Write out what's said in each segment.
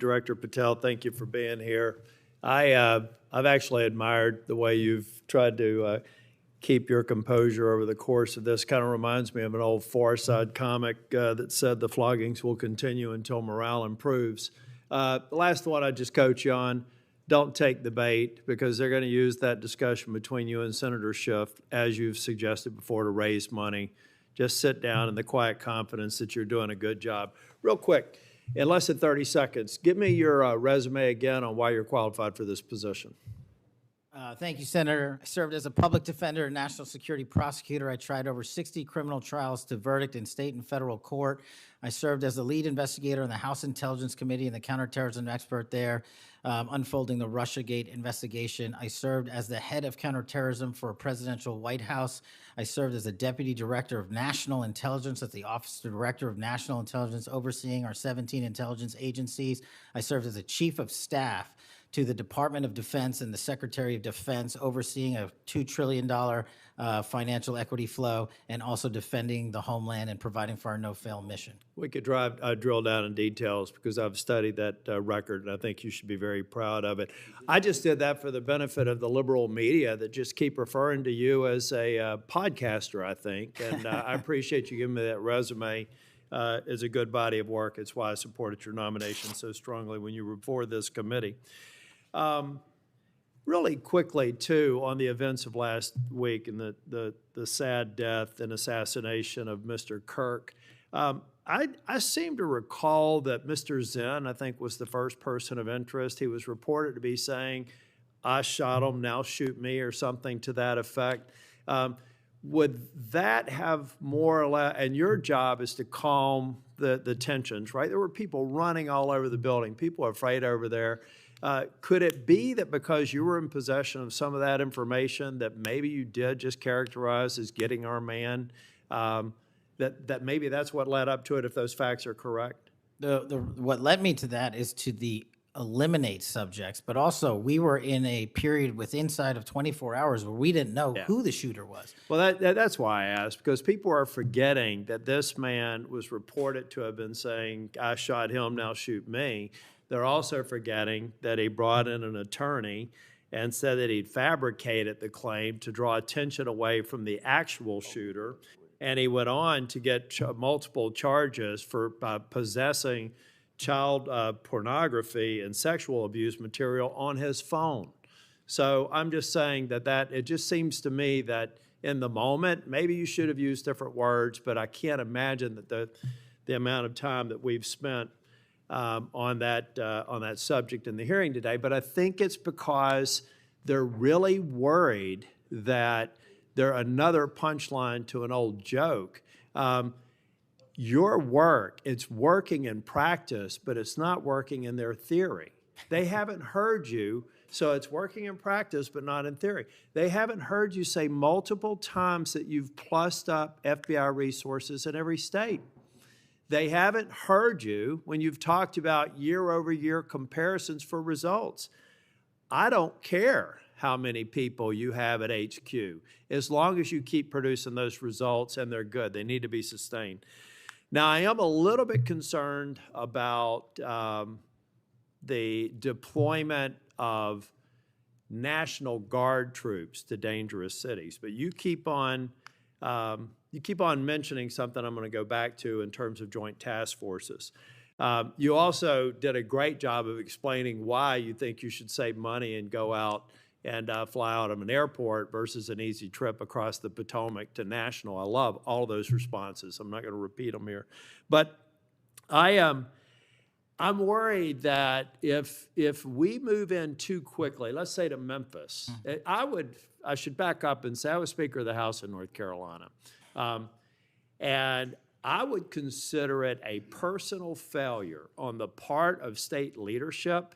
Director Patel, thank you for being here. I've actually admired the way you've tried to keep your composure over the course of this. Kind of reminds me of an old Far Side comic that said the floggings will continue until morale improves. The last one I just coach you on, don't take the bait, because they're going to use that discussion between you and Senator Schiff, as you've suggested before, to raise money. Just sit down in the quiet confidence that you're doing a good job. Real quick, in less than 30 seconds, give me your resume again on why you're qualified for this position. Thank you, Senator. I served as a public defender and national security prosecutor. I tried over 60 criminal trials to verdict in state and federal court. I served as the lead investigator on the House Intelligence Committee and the counterterrorism expert there, unfolding the Russiagate investigation. I served as the head of counterterrorism for a presidential White House. I served as a deputy director of national intelligence at the Office of Director of National Intelligence, overseeing our 17 intelligence agencies. I served as a chief of staff to the Department of Defense and the Secretary of Defense, overseeing a $2 trillion financial equity flow, and also defending the homeland and providing for our no-fail mission. We could drill down in details, because I've studied that record, and I think you should be very proud of it. I just did that for the benefit of the liberal media that just keep referring to you as a podcaster, I think, and I appreciate you giving me that resume. It's a good body of work. It's why I supported your nomination so strongly when you were before this committee. Really quickly, too, on the events of last week and the sad death and assassination of Mr. Kirk, I seem to recall that Mr. Zinn, I think, was the first person of interest. He was reported to be saying, "I shot him, now shoot me," or something to that effect. Would that have more or less, and your job is to calm the tensions, right? There were people running all over the building. People are afraid over there. Could it be that because you were in possession of some of that information that maybe you did just characterize as getting our man, that maybe that's what led up to it, if those facts are correct? What led me to that is to the eliminate subjects, but also we were in a period with inside of 24 hours where we didn't know who the shooter was. Well, that's why I asked, because people are forgetting that this man was reported to have been saying, "I shot him, now shoot me." They're also forgetting that he brought in an attorney and said that he'd fabricated the claim to draw attention away from the actual shooter. And he went on to get multiple charges for possessing child pornography and sexual abuse material on his phone. So I'm just saying that it just seems to me that in the moment, maybe you should have used different words, but I can't imagine that the amount of time that we've spent on that subject in the hearing today. But I think it's because they're really worried that they're another punchline to an old joke. Your work, it's working in practice, but it's not working in their theory. They haven't heard you, so it's working in practice, but not in theory. They haven't heard you say multiple times that you've plussed up FBI resources in every state. They haven't heard you when you've talked about year-over-year comparisons for results. I don't care how many people you have at HQ, as long as you keep producing those results and they're good. They need to be sustained. Now, I am a little bit concerned about the deployment of National Guard troops to dangerous cities, but you keep on mentioning something I'm going to go back to in terms of joint task forces. You also did a great job of explaining why you think you should save money and go out and fly out of an airport versus an easy trip across the Potomac to National. I love all those responses. I'm not going to repeat them here. But I'm worried that if we move in too quickly, let's say to Memphis, I should back up and say I was Speaker of the House in North Carolina. And I would consider it a personal failure on the part of state leadership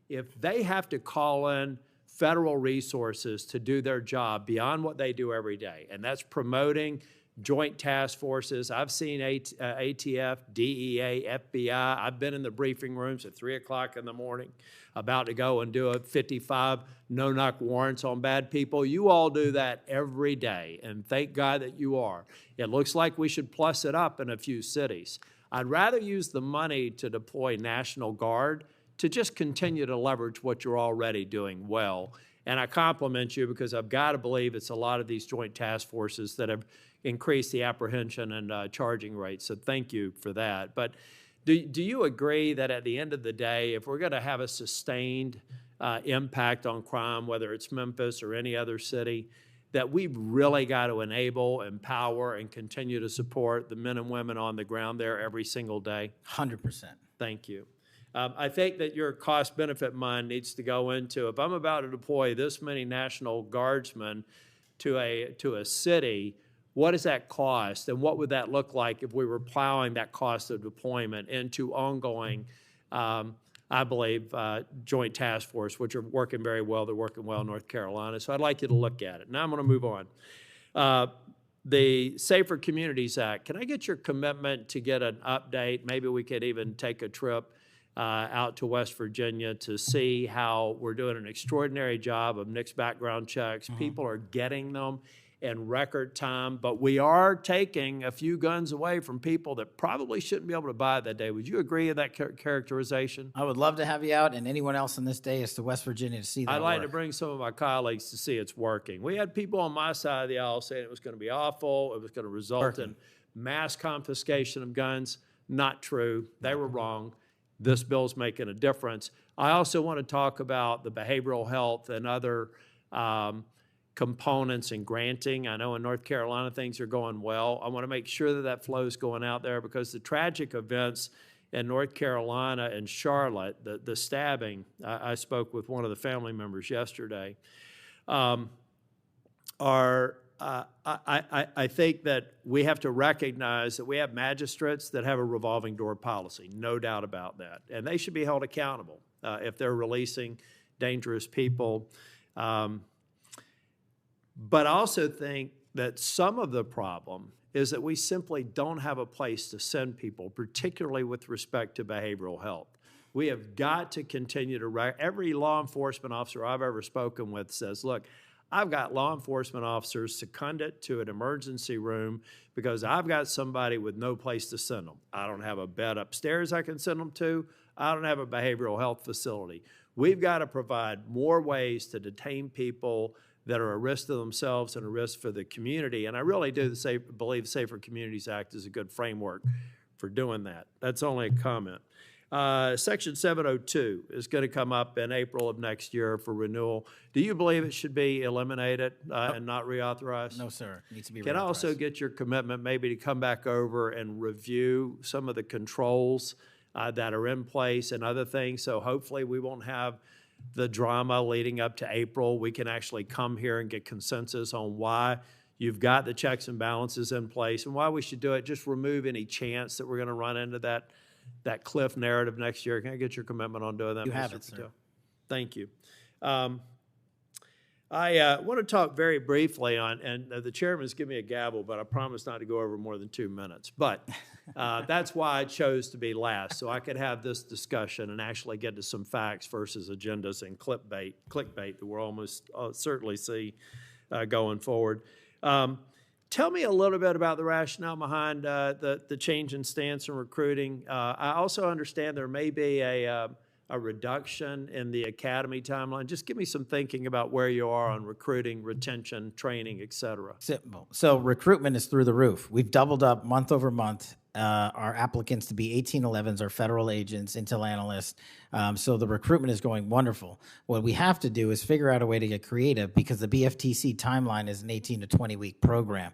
if they have to call in federal resources to do their job beyond what they do every day. And that's promoting joint task forces. I've seen ATF, DEA, FBI. I've been in the briefing rooms at 3 o'clock in the morning about to go and do a 55 no-knock warrants on bad people. You all do that every day, and thank God that you are. It looks like we should plus it up in a few cities. I'd rather use the money to deploy National Guard to just continue to leverage what you're already doing well. And I compliment you because I've got to believe it's a lot of these joint task forces that have increased the apprehension and charging rates. So thank you for that. But do you agree that at the end of the day, if we're going to have a sustained impact on crime, whether it's Memphis or any other city, that we've really got to enable, empower, and continue to support the men and women on the ground there every single day? 100%. Thank you. I think that your cost-benefit mind needs to go into, if I'm about to deploy this many National Guardsmen to a city, what does that cost, and what would that look like if we were plowing that cost of deployment into ongoing, I believe, joint task force, which are working very well. They're working well in North Carolina. So I'd like you to look at it. Now I'm going to move on. The Safer Communities Act, can I get your commitment to get an update? Maybe we could even take a trip out to West Virginia to see how we're doing an extraordinary job of NICS background checks. People are getting them in record time, but we are taking a few guns away from people that probably shouldn't be able to buy that day. Would you agree with that characterization? I would love to have you out and anyone else on this day is to West Virginia to see that I'd like work. to bring some of my colleagues to see it's working. We had people on my side of the aisle saying it was going to be awful, it was going to result in mass confiscation of guns. Not true. They were wrong. This bill's making a difference. I also want to talk about the behavioral health and other components in granting. I know in North Carolina things are going well. I want to make sure that that flow is going out there because the tragic events in North Carolina and Charlotte, the stabbing, I spoke with one of the family members yesterday, I think that we have to recognize that we have magistrates that have a revolving door policy, no doubt about that. And they should be held accountable if they're releasing dangerous people. But I also think that some of the problem is that we simply don't have a place to send people, particularly with respect to behavioral health. We have got to continue to, every law enforcement officer I've ever spoken with says, look, I've got law enforcement officers seconded to an emergency room because I've got somebody with no place to send them. I don't have a bed upstairs I can send them to. I don't have a behavioral health facility. We've got to provide more ways to detain people that are a risk to themselves and a risk for the community. And I really do believe Safer Communities Act is a good framework for doing that. That's only a comment. Section 702 is going to come up in April of next year for renewal. Do you believe it should be eliminated and not reauthorized? No, sir. It needs to be reauthorized. Can I also get your commitment maybe to come back over and review some of the controls that are in place and other things? So hopefully we won't have the drama leading up to April. We can actually come here and get consensus on why you've got the checks and balances in place and why we should do it. Just remove any chance that we're going to run into that cliff narrative next year. Can I get your commitment on doing that? You have it, sir. Thank you. I want to talk very briefly on, and the chairman's given me a gavel, but I promise not to go over more than 2 minutes. But that's why I chose to be last, so I could have this discussion and actually get to some facts versus agendas and clickbait that we'll almost certainly see going forward. Tell me a little bit about the rationale behind the change in stance in recruiting. I also understand there may be a reduction in the academy timeline. Just give me some thinking about where you are on recruiting, retention, training, et cetera. Simple. So recruitment is through the roof. We've doubled up month over month our applicants to be 1811s, our federal agents, intel analysts. So the recruitment is going wonderful. What we have to do is figure out a way to get creative because the BFTC timeline is an 18 to 20 week program.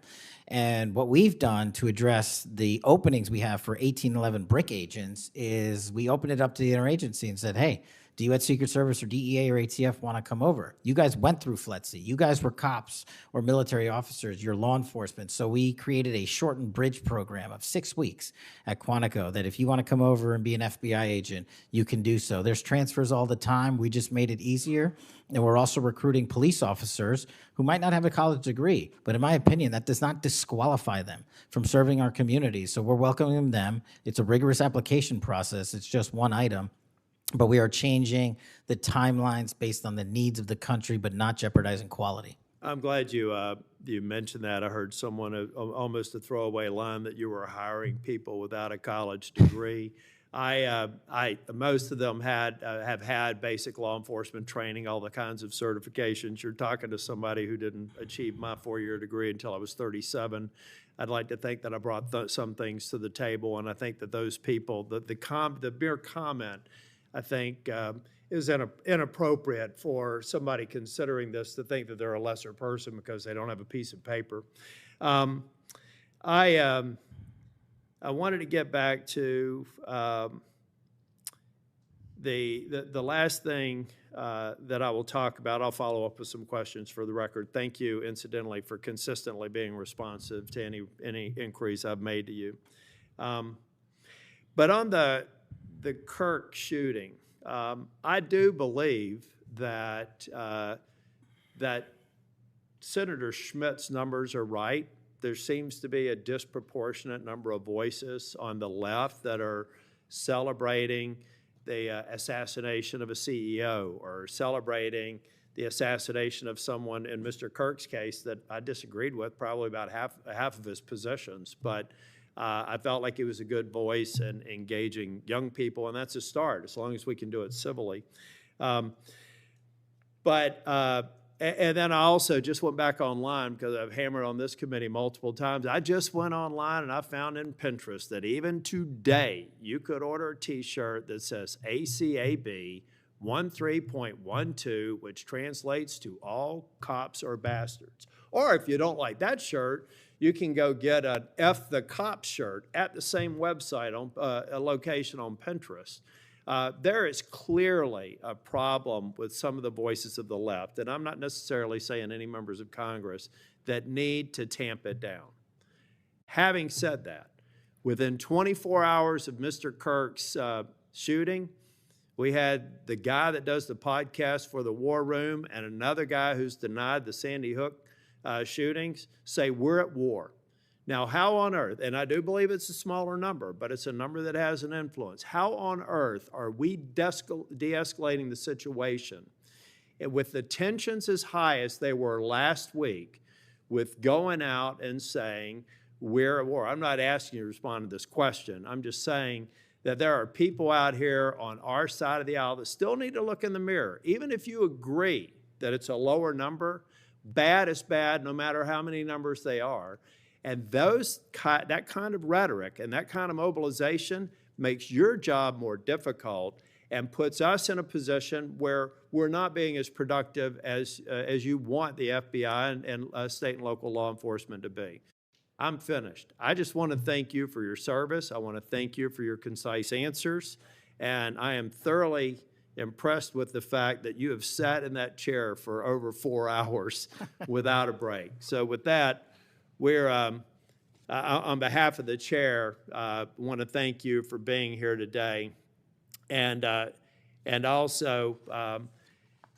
And what we've done to address the openings we have for 1811 BRIC agents is we opened it up to the interagency and said, hey, do you at Secret Service or DEA or ATF want to come over? You guys went through FLETC. You guys were cops or military officers. You're law enforcement. So we created a shortened bridge program of 6 weeks at Quantico that if you want to come over and be an FBI agent, you can do so. There's transfers all the time. We just made it easier. And we're also recruiting police officers who might not have a college degree. But in my opinion, that does not disqualify them from serving our community. So we're welcoming them. It's a rigorous application process. It's just one item. But we are changing the timelines based on the needs of the country, but not jeopardizing quality. I'm glad you you mentioned that, I heard someone, almost a throwaway line, that you were hiring people without a college degree. Most of them have had basic law enforcement training, all the kinds of certifications. You're talking to somebody who didn't achieve my 4-year degree until I was 37. I'd like to think that I brought some things to the table, and I think that those people, the mere comment, I think, is inappropriate for somebody considering this to think that they're a lesser person because they don't have a piece of paper. I wanted to get back to the last thing that I will talk about. I'll follow up with some questions for the record. Thank you, incidentally, for consistently being responsive to any inquiries I've made to you. But on the Kirk shooting, I do believe that that Senator Schmitt's numbers are right. There seems to be a disproportionate number of voices on the left that are celebrating the assassination of a CEO or celebrating the assassination of someone, in Mr. Kirk's case, that I disagreed with probably about half of his positions. But I felt like he was a good voice in engaging young people, and that's a start, as long as we can do it civilly. And then I also just went back online because I've hammered on this committee multiple times. I just went online and I found in Pinterest that even today you could order a T-shirt that says ACAB 13.12, which translates to all cops are bastards. Or if you don't like that shirt, you can go get an F the Cop shirt at the same website, on a location on Pinterest. There is clearly a problem with some of the voices of the left, and I'm not necessarily saying any members of Congress, that need to tamp it down. Having said that, within 24 hours of Mr. Kirk's shooting, we had the guy that does the podcast for the War Room and another guy who's denied the Sandy Hook shootings say we're at war. Now, how on earth, and I do believe it's a smaller number, but it's a number that has an influence. How on earth are we de-escalating the situation with the tensions as high as they were last week, with going out and saying we're at war? I'm not asking you to respond to this question. I'm just saying that there are people out here on our side of the aisle that still need to look in the mirror. Even if you agree that it's a lower number, bad is bad no matter how many numbers they are. And that kind of rhetoric and that kind of mobilization makes your job more difficult and puts us in a position where we're not being as productive as you want the FBI and state and local law enforcement to be. I'm finished. I just want to thank you for your service. I want to thank you for your concise answers. And I am thoroughly impressed with the fact that you have sat in that chair for over 4 hours without a break. So with that, we're, on behalf of the chair, want to thank you for being here today. And also,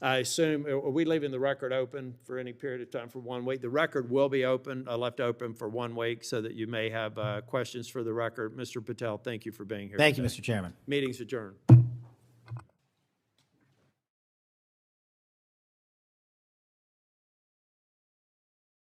I assume, are we leaving the record open for any period of time for 1 week? The record will be open, left open for 1 week so that you may have questions for the record. Mr. Patel, thank you for being here Thank today. you, Mr. Chairman. Meeting's adjourned.